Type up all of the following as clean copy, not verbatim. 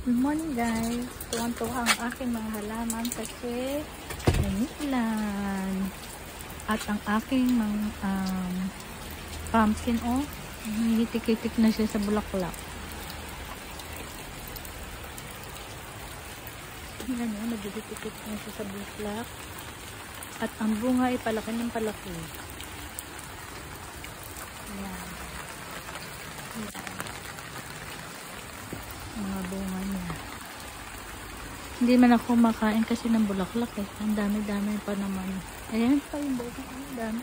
Good morning guys. Tuwang-tuwa ang aking mga halaman kasi nanilan. At ang aking mga pumpkin hihitik-hitik na siya sa bulaklak. Yan o, naghihitik-hitik na siya sa bulaklak. At ang bunga ay palaki ng palaki. Yan. Yan. Mga bunga niya. Hindi man ako makain kasi ng bulaklak eh. Ang dami-dami pa naman. Ayan pa yung bunga. Ang dami.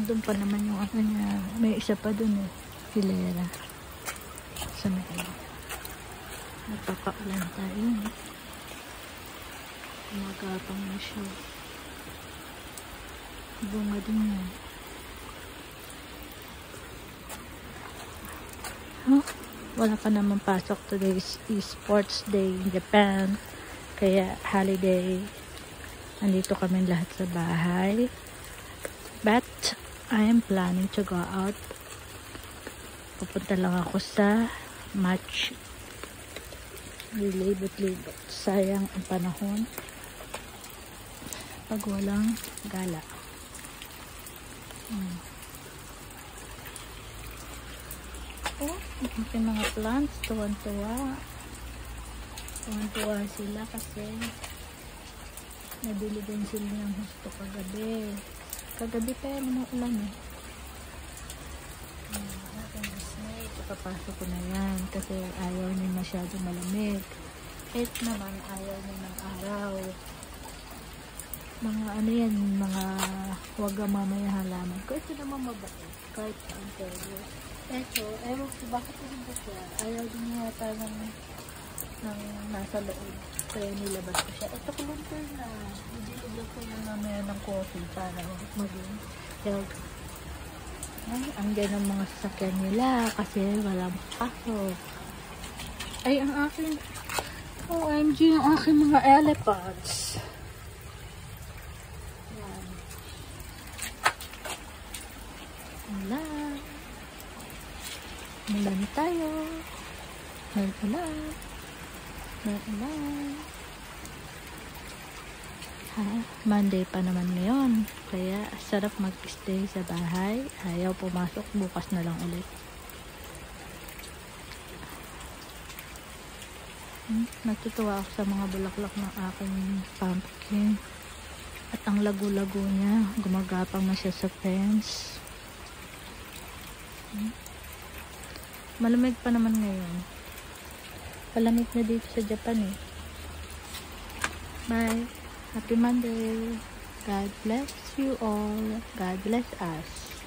Doon pa naman yung ano niya. May isa pa doon eh. Hilera. Sa may nagpapaulan tayo. Magapang na siya. Bunga din yan. Huh? Wala pa naman pasok. Today is sports day in Japan. Kaya holiday. Andito kami lahat sa bahay. But I am planning to go out. Pupunta lang ako sa match. Lilibot-libot. Sayang ang panahon. Pag walang gala. Oh, yung mga plants, tuwan-tuwa. Tuwan-tuwa sila kasi nabili din sila ng husto kagabi. Kagabi kaya mga ulan eh. Aking snake, ipapasok ko na yan kasi ayaw niya masyado malamig. Kahit naman ayaw niya ng araw. Mga ano yan, mga huwag mamaya halaman. Kahit naman mabait, kahit saan pero eto, ewan ko bakit hindi siya. Ayaw din yata ng nasa loob. Kaya nilabas ko siya. Ito kulunter na. Nilabas ko yung mamaya ng coffee para maging health. Ay, andyan ang mga sasakyan nila kasi walang pasok. Ay, ang aking OMG, ang aking mga elephants. Yan. Wala. Mulan tayo. Mulan. Monday pa naman ngayon. Kaya sarap mag-stay sa bahay. Ayaw pumasok. Bukas na lang ulit. Natutuwa ako sa mga bulaklak ng aking pumpkin. At ang lago-lago niya. Gumagapang na siya sa fence. Malamig pa naman ngayon. Palamig na dito sa Japan eh. Bye. Happy Monday. God bless you all. God bless us.